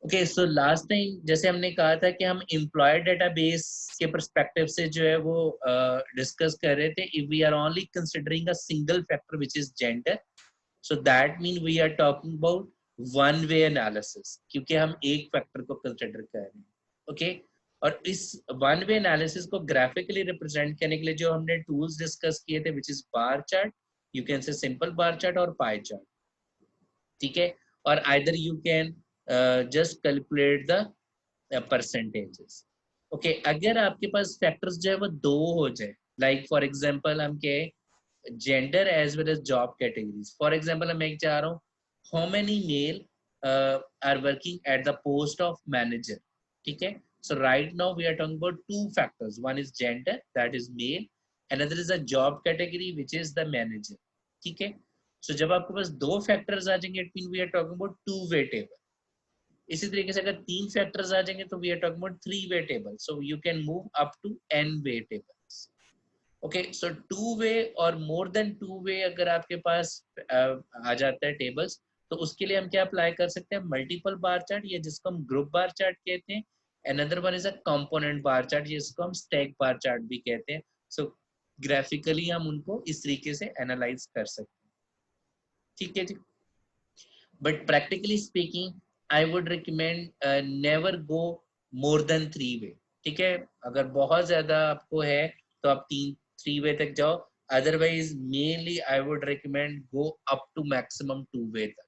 Okay, so last time जैसे हमने कहा था कि हम एम्प्लॉय डेटाबेस के पर्सपेक्टिव से जो है वो डिस्कस कर रहे थे, if we are only considering a single factor which is gender, so that mean we are talking about one way analysis, क्योंकि हम एक फैक्टर को कंसिडर कर रहे हैं। ओके, और इस वन वे एनालिसिस को ग्राफिकली रिप्रेजेंट करने के लिए जो हमने टूल्स डिस्कस किए थे, which is bar chart, you can से सिंपल बार चार्ट और पाई चार्ट, ठीक है, और either you can just calculate the percentages. Okay, अगर आपके पास फैक्टर्स जो है वो दो हो जाए, लाइक फॉर एग्जांपल हम कहे gender as well as job categories, for example मैं चाह रहा हूँ how many male are working at the post of manager, ठीक है, so right now we are talking about two factors, one is gender that is male, another is a job category which is the manager, ठीक है। सो जब आपके पास दो factors आ जाएंगे, it mean we are talking about two way table. इसी तरीके से अगर तीन फैक्टर्स आ जाएंगे तो we are talking about three way table, so you can move up to N way tables. Okay, so two way और मोर देन टू वे अगर आपके पास आ जाता है टेबल्स, तो उसके लिए हम क्या अप्लाई कर सकते हैं, मल्टीपल बार चार्ट, या जिसको हम ग्रुप बार चार्ट कहते हैं। Another one is a component bar chart, जिसको हम स्टैक बार चार्ट भी कहते हैं। सो ग्राफिकली हम उनको इस तरीके से एनालाइज कर सकते हैं, ठीक है जी। But practically speaking I would recommend never go more than three way, ठीक है। अगर बहुत ज्यादा आपको है तो आप तीन थ्री वे तक जाओ, otherwise mainly I would recommend go up to maximum two way तक,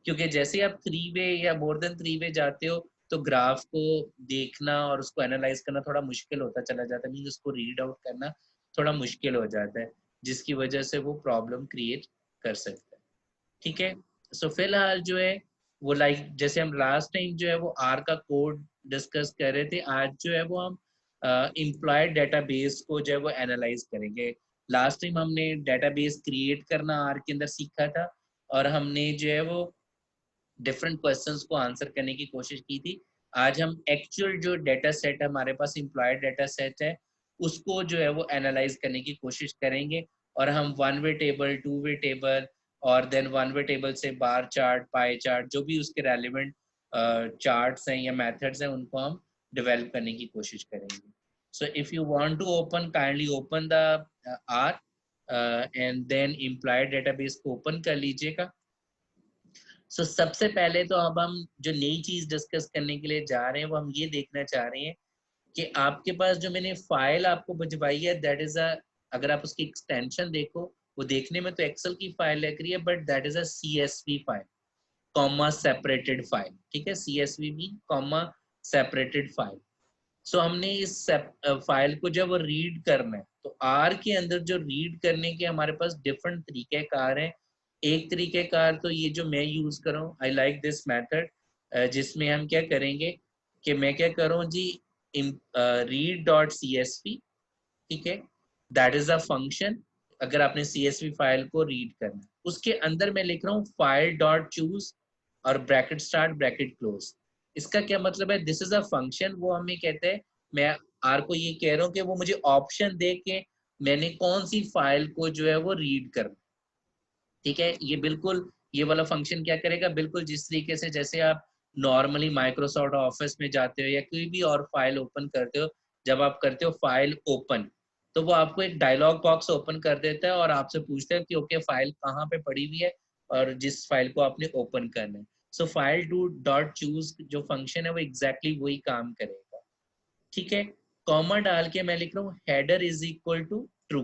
क्योंकि जैसे आप थ्री वे या मोर देन थ्री वे जाते हो तो ग्राफ को देखना और उसको एनालाइज करना थोड़ा मुश्किल होता चला जाता है, मीन उसको रीड आउट करना थोड़ा मुश्किल हो जाता है, जिसकी वजह से वो प्रॉब्लम क्रिएट कर सकता है, ठीक है। सो फिलहाल जो है वो लाइक जैसे हम लास्ट टाइम जो है वो आर का कोड डिस्कस कर रहे थे, आज जो है वो हम एम्प्लॉय डेटाबेस को जो है वो एनालाइज करेंगे। लास्ट टाइम हमने डेटाबेस क्रिएट करना आर के अंदर सीखा था, और हमने जो है वो डिफरेंट क्वेश्चंस को आंसर करने की कोशिश की थी। आज हम एक्चुअल जो डेटा सेट हमारे पास एम्प्लॉय डेटा सेट है उसको जो है वो एनालाइज करने की कोशिश करेंगे, और हम one way table, to way table, और देन वन वे टेबल से बार चार्ट, पाई चार्ट, जो भी उसके रेलिवेंट चार्ट्स हैं या मेथड्स हैं उनको हम डेवलप करने की कोशिश करेंगे। So if you want to open, kindly open the R and then employ database को ओपन कर लीजिएगा। सो सबसे पहले तो अब हम जो नई चीज डिस्कस करने के लिए जा रहे हैं वो हम ये देखना चाह रहे हैं कि आपके पास जो मैंने फाइल आपको भिजवाई है, दैट इज अ, अगर आप उसकी एक्सटेंशन देखो, वो देखने में तो एक्सेल की फाइल लग रही है, but that is a CSV file, comma separated file, ठीक है, CSV mean comma separated file. So हमने इस फाइल को जब रीड करना है तो आर के अंदर जो रीड करने के हमारे पास डिफरेंट तरीके कार हैं। एक तरीके कार तो ये जो मैं यूज कर रहा हूँ, आई लाइक दिस मेथड, जिसमें हम क्या करेंगे कि मैं क्या करूँ जी, रीड डॉट CSV, ठीक है, दैट इज अ फंक्शन। अगर आपने CSV फाइल को रीड करना है, उसके अंदर मैं लिख रहा हूँ फाइल डॉट चूज और ब्रैकेट स्टार्ट ब्रैकेट क्लोज। इसका क्या मतलब है, दिस इज अ फंक्शन, वो हमें कहते हैं, मैं आर को ये कह रहा हूँ कि वो मुझे ऑप्शन दे के मैंने कौन सी फाइल को जो है वो रीड करना, ठीक है। ये बिल्कुल ये वाला फंक्शन क्या करेगा, बिल्कुल जिस तरीके से जैसे आप नॉर्मली माइक्रोसॉफ्ट ऑफिस में जाते हो या कोई भी और फाइल ओपन करते हो, जब आप करते हो फाइल ओपन, तो वो आपको एक डायलॉग बॉक्स ओपन कर देता है और आपसे पूछता है कि ओके फाइल कहाँ पे पड़ी हुई है और जिस फाइल को आपने ओपन करना है। सो फाइल टू डॉट चूज जो फंक्शन है वो एग्जैक्टली वही काम करेगा, ठीक है। कॉमा डाल के मैं लिख रहा हूँ header is equal to true.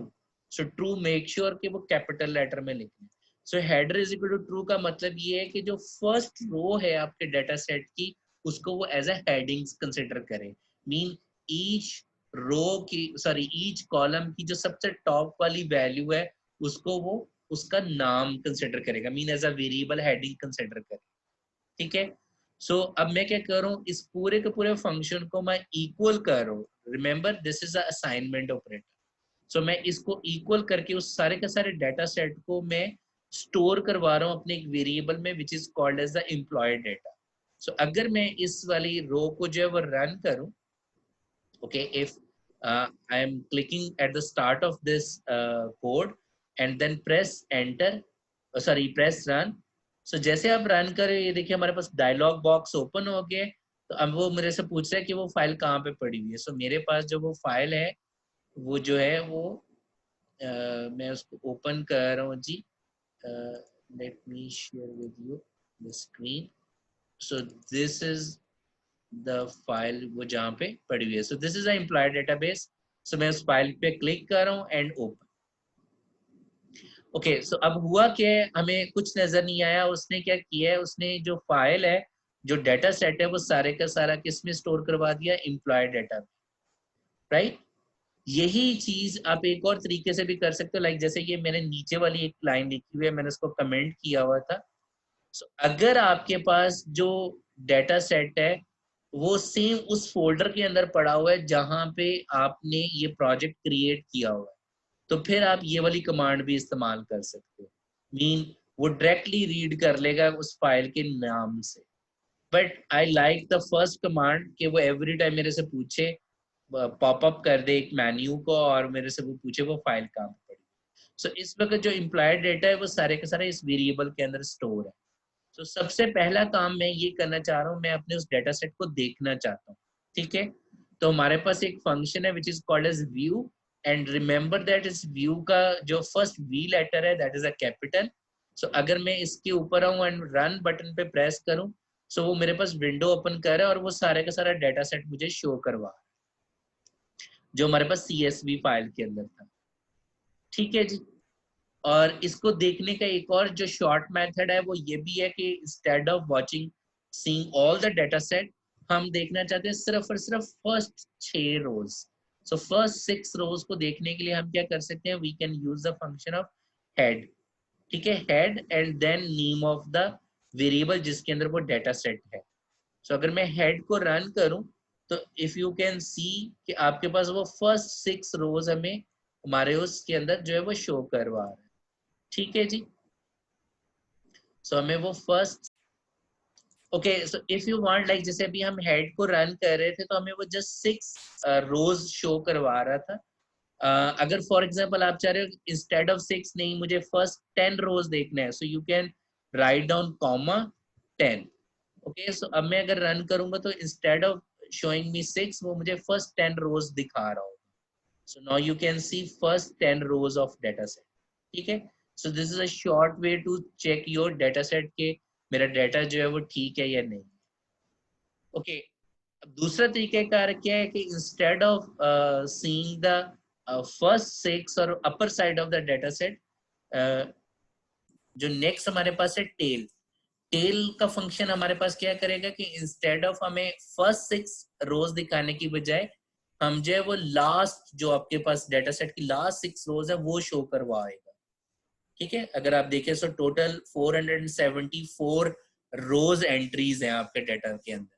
So true make sure कि वो कैपिटल लेटर में लिखना है। So header is equal to true का मतलब ये है कि जो फर्स्ट रो है आपके डाटा सेट की, उसको वो एज अ हेडिंग्स कंसिडर करें, मीन ईच रो की, सॉरी ईच कॉलम की जो सबसे टॉप वाली वैल्यू है उसको वो उसका नाम कंसिडर करेगा, mean as a variable heading consider करें, ठीक है। सो अब मैं क्या कर रहा हूँ, इस पूरे के पूरे फंक्शन को मैं इक्वल कर रहा हूँ, remember this is a assignment operator. So मैं इसको इक्वल करके उस सारे के सारे डाटा सेट को मैं स्टोर करवा रहा हूँ अपने एक वेरिएबल में which is called as the employee data. So अगर मैं इस वाली रो को जो है वो रन करूँ, okay, if I am clicking at the start of this code and then press enter, sorry press run, so जैसे आप रन करें ये देखिए हमारे पास डायलॉग बॉक्स ओपन हो गया, तो अब वो मेरे से पूछ रहा है कि वो फाइल कहाँ पे पड़ी हुई है। सो मेरे पास जो वो फाइल है वो जो है वो मैं उसको ओपन कर रहा हूँ जी। Let me share with you the screen. So this is the file वो जहाँ पे पड़ी हुई है। So this is a employee database. So मैं उस फाइल पे क्लिक कर रहा हूँ एंड ओपन। ओके, सो अब हुआ क्या है, हमें कुछ नजर नहीं आया। उसने क्या किया है, उसने जो फाइल है, जो डेटा सेट है, वो सारे का सारा किस में स्टोर करवा दिया, एम्प्लॉय डेटा, राइट। यही चीज आप एक और तरीके से भी कर सकते हो, लाइक जैसे ये मैंने नीचे वाली एक लाइन लिखी हुई है, मैंने उसको कमेंट किया हुआ था। सो अगर आपके पास जो डेटा सेट है वो सेम उस फोल्डर के अंदर पड़ा हुआ है जहां पे आपने ये प्रोजेक्ट क्रिएट किया हुआ है, तो फिर आप ये वाली कमांड भी इस्तेमाल कर सकते हो। मीन वो डायरेक्टली रीड कर लेगा उस फाइल के नाम से। But I like the first command कि वो एवरी टाइम मेरे से पूछे, पॉपअप कर दे एक मेन्यू को और मेरे से वो पूछे वो फाइल कहाँ पे पड़ी। सो इस वक्त जो इम्प्लॉयड डेटा है वो सारे के सारे इस वेरिएबल के अंदर स्टोर है। तो सबसे पहला काम मैं ये करना चाह रहा हूँ, मैं अपने उस डेटा सेट को देखना चाहता हूँ। ठीक है, तो हमारे पास एक फंक्शन है which is called as view, and remember that इस व्यू का जो फर्स्ट वी लेटर है that is a capital. So अगर मैं इसके ऊपर आऊँ एंड रन बटन पे प्रेस करूँ, सो वो मेरे पास विंडो ओपन कर रहा है और वो सारे का सारा डेटा सेट मुझे शो करवा रहा है जो हमारे पास CSV फाइल के अंदर था। ठीक है जी। और इसको देखने का एक और जो शॉर्ट मेथड है वो ये भी है कि instead of watching seeing all the data set, हम देखना चाहते हैं सिर्फ और सिर्फ फर्स्ट 6 रोज। सो फर्स्ट 6 रोज को देखने के लिए हम क्या कर सकते हैं, we can use the function of head. ठीक है, head and then name of the variable जिसके अंदर वो डेटा सेट है। सो अगर मैं हेड को रन करूं तो इफ यू कैन सी कि आपके पास वो फर्स्ट 6 रोज हमें हमारे उसके अंदर जो है वो शो करवा रहा है। ठीक है जी। सो हमें वो first, okay, so if you want, like जैसे अभी हम हेड को रन कर रहे थे तो हमें वो जस्ट 6 रोज शो करवा रहा था। अगर फॉर एग्जांपल आप चाह रहे हो इंस्टेड ऑफ 6 नहीं, मुझे फर्स्ट 10 रोज देखना है, so you can write down comma 10। Okay, so अब मैं अगर रन करूंगा तो इंस्टेड ऑफ शोइंग मी 6 वो मुझे फर्स्ट 10 रोज दिखा रहा होगा। So now you can see first 10 rows of data set. ठीक है, so this is a short way to check your data set के मेरा डेटा जो है वो ठीक है या नहीं। ओके, अब दूसरा तरीकेकार क्या है कि instead of seeing the first 6 और upper side of the data set, जो नेक्स्ट हमारे पास है टेल। टेल का फंक्शन हमारे पास क्या करेगा कि इंस्टेड ऑफ हमें फर्स्ट 6 रोज दिखाने की बजाय हम जो है वो लास्ट, जो आपके पास डेटा सेट की लास्ट 6 रोज है वो शो करवाएगा। ठीक है, अगर आप देखें तो टोटल 474 रोज एंट्रीज हैं आपके डेटा के अंदर।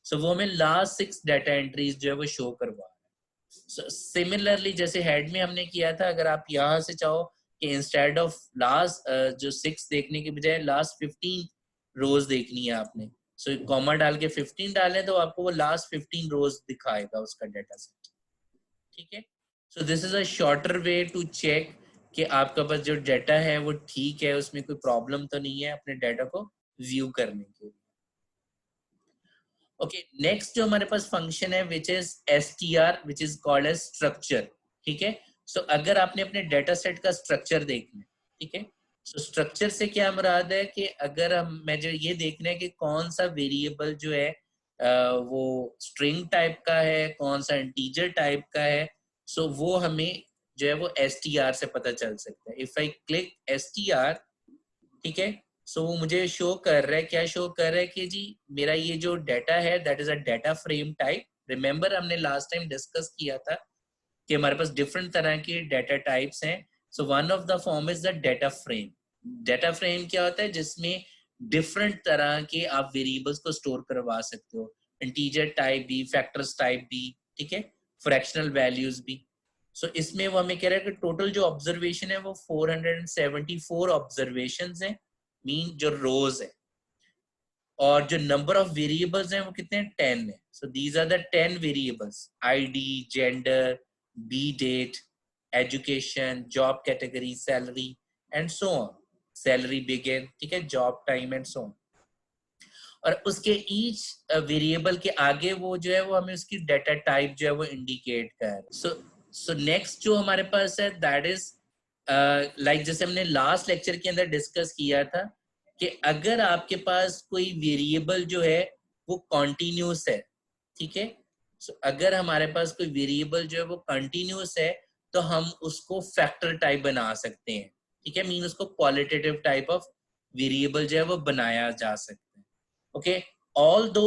सो वो हमें लास्ट 6 डेटा एंट्रीज जो है वो शो करवा रहा है। सिमिलरली जैसे हेड में हमने किया था, अगर आप यहाँ से चाहो कि इंस्टेड ऑफ लास्ट जो 6 देखने के बजाय लास्ट 15 रोज देखनी है आपने, सो कॉमा डाल के 15 डालें तो आपको वो लास्ट 15 रोज दिखाएगा उसका डेटा सेट। ठीक है, so this is a shorter way to check कि आपका पास जो डेटा है वो ठीक है, उसमें कोई प्रॉब्लम तो नहीं है अपने डेटा को व्यू करने के लिए। ओके, नेक्स्ट जो हमारे पास फंक्शन है which is str which is called as structure. ठीक है, सो अगर आपने अपने डेटा सेट का स्ट्रक्चर देखना है, ठीक है, सो स्ट्रक्चर से क्या मुराद है कि अगर हम मैं जो ये देखना है कि कौन सा वेरिएबल जो है वो स्ट्रिंग टाइप का है, कौन सा इंटीजर टाइप का है, सो वो हमें जो है वो str से पता चल सकता है। इफ आई क्लिक str, ठीक है, सो वो मुझे शो कर रहा है, क्या शो कर रहा है कि जी मेरा ये जो डाटा है that is a data frame type. Remember हमने लास्ट टाइम डिस्कस किया था कि हमारे पास डिफरेंट तरह के डाटा टाइप्स हैं। So one of the form is the data frame. Data frame क्या होता है, जिसमें डिफरेंट तरह के आप वेरिएबल्स को स्टोर करवा सकते हो, इंटीजर टाइप भी, फैक्टर्स टाइप भी, ठीक है, फ्रैक्शनल वैल्यूज भी। सो इसमें वो हमें कह रहा है कि टोटल जो ऑब्जर्वेशन है वो 474 ऑब्जर्वेशन है, मीन जो रोज है, और जो नंबर ऑफ वेरिएबल्स हैं वो कितने हैं, 10 है। So these are the 10 variables, ID, gender, B date, education, job category, salary and so on, salary begin, ठीक है, job time and so on. और उसके ईच वेरिएबल के आगे वो जो है वो हमें उसकी डाटा टाइप जो है वो इंडिकेट कर। सो नेक्स्ट जो हमारे पास है दैट इज लाइक जैसे हमने लास्ट लेक्चर के अंदर डिस्कस किया था कि अगर आपके पास कोई वेरिएबल जो है वो कॉन्टिन्यूस है, ठीक है, सो अगर हमारे पास कोई वेरिएबल जो है वो कंटिन्यूस है तो हम उसको फैक्टर टाइप बना सकते हैं, ठीक है, मीन उसको क्वालिटेटिव टाइप ऑफ वेरिएबल जो है वो बनाया जा सकता है। ओके, ऑल दो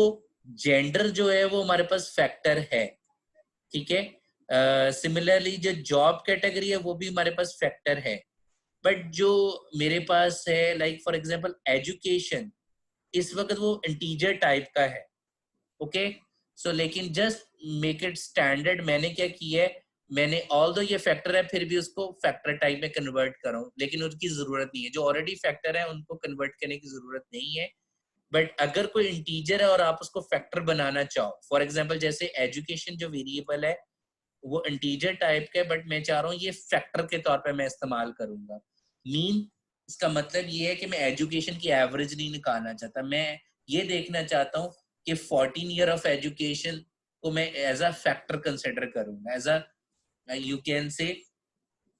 जेंडर जो है वो हमारे पास फैक्टर है, ठीक है। सिमिलरली जो जॉब कैटेगरी है वो भी हमारे पास फैक्टर है, बट जो मेरे पास है लाइक फॉर एग्जांपल एजुकेशन, इस वक्त वो इंटीजर टाइप का है। ओके, सो लेकिन जस्ट मेक इट स्टैंडर्ड, मैंने क्या किया है, मैंने ऑल दो ये फैक्टर है फिर भी उसको फैक्टर टाइप में कन्वर्ट करूं, लेकिन उनकी जरूरत नहीं है, जो ऑलरेडी फैक्टर है उनको कन्वर्ट करने की जरूरत नहीं है। बट अगर कोई इंटीजर है और आप उसको फैक्टर बनाना चाहो, फॉर एग्जाम्पल जैसे एजुकेशन जो वेरिएबल है वो इंटीजर टाइप का है, बट मैं चाह रहा हूँ ये फैक्टर के तौर पे मैं इस्तेमाल करूंगा। मीन इसका मतलब ये है कि मैं एजुकेशन की एवरेज नहीं निकालना चाहता, मैं ये देखना चाहता हूँ कि 14 ईयर ऑफ एजुकेशन को मैं एज अ फैक्टर कंसिडर करूंगा, as a you can say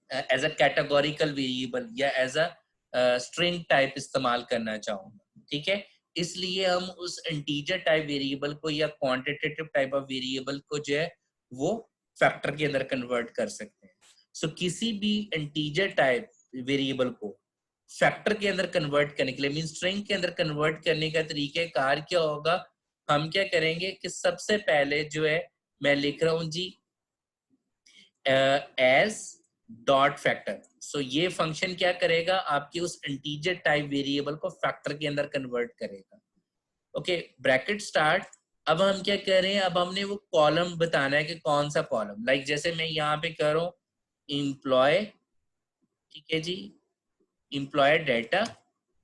as a categorical variable या एज अ स्ट्रिंग टाइप इस्तेमाल करना चाहूंगा, ठीक है। इसलिए हम उस इंटीजर टाइप वेरिएबल को या क्वांटिटेटिव टाइप ऑफ वेरिएबल को जो है वो फैक्टर के अंदर कन्वर्ट कर सकते हैं। सो किसी भी इंटीजर टाइप वेरिएबल को फैक्टर के अंदर कन्वर्ट करने के लिए, मीन स्ट्रिंग के अंदर कन्वर्ट करने का तरीकेकार क्या होगा, हम क्या करेंगे कि सबसे पहले जो है मैं लिख रहा हूं जी एज डॉट फैक्टर। सो ये फंक्शन क्या करेगा, आपकी उस इंटीजर टाइप वेरिएबल को फैक्टर के अंदर कन्वर्ट करेगा। Okay, bracket start. अब हम क्या कर रहे हैं, अब हमने वो कॉलम बताना है कि कौन सा कॉलम, लाइक जैसे मैं यहाँ पे कर रहा हूँ एम्प्लॉय, ठीक है जी, एम्प्लॉय डेटा,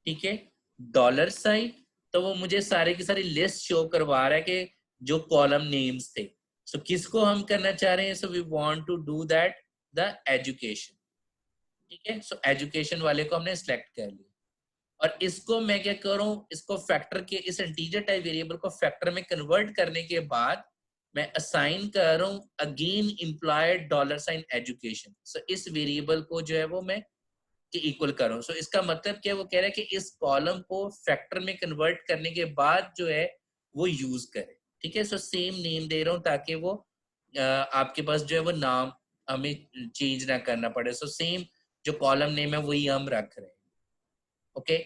ठीक है, डॉलर साइन, तो वो मुझे सारे की सारी लिस्ट शो करवा रहा है कि जो कॉलम नेम्स थे। सो किसको हम करना चाह रहे हैं, so we want to do that the education, ठीक है। सो एजुकेशन वाले को हमने सिलेक्ट कर लिया और इसको मैं क्या करूं, इसको फैक्टर के इस इंटीजर टाइप वेरिएबल को फैक्टर में कन्वर्ट करने के बाद मैं असाइन कर रहा हूं again employed dollar sign education. So इस वेरिएबल को जो है वो मैं इक्वल करूं। सो इसका मतलब क्या, वो कह रहा है कि इस कॉलम को फैक्टर में कन्वर्ट करने के बाद जो है वो यूज करे, ठीक है। सो सेम नेम दे रहा हूं ताकि वो आपके पास जो है वो नाम हमें चेंज ना करना पड़े। सो सेम जो कॉलम नेम है वही हम रख रहे हैं। ओके,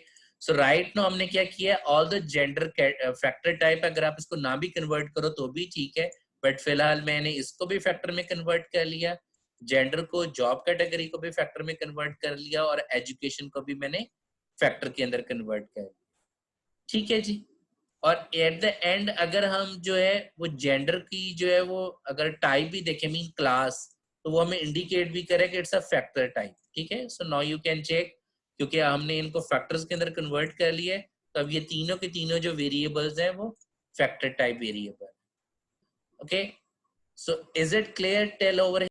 सो राइट नो हमने क्या किया, all the gender factor type, अगर आप इसको ना भी कन्वर्ट करो तो भी ठीक है, बट फिलहाल मैंने इसको भी फैक्टर में कन्वर्ट कर लिया, जेंडर को जॉब कैटेगरी को भी फैक्टर में कन्वर्ट कर लिया और एजुकेशन को भी मैंने फैक्टर के अंदर कन्वर्ट कर लिया, ठीक है जी। और एट द एंड अगर हम जो है वो जेंडर की जो है वो अगर टाइप भी देखें, मीन क्लास, तो वो हमें इंडिकेट भी करे कि इट्स अ फैक्टर टाइप, ठीक है। So now you can check, क्योंकि हमने इनको फैक्टर्स के अंदर कन्वर्ट कर लिया है, तो अब ये तीनों के तीनों जो वेरिएबल्स हैं वो factor type variable. Okay, so is it clear tell over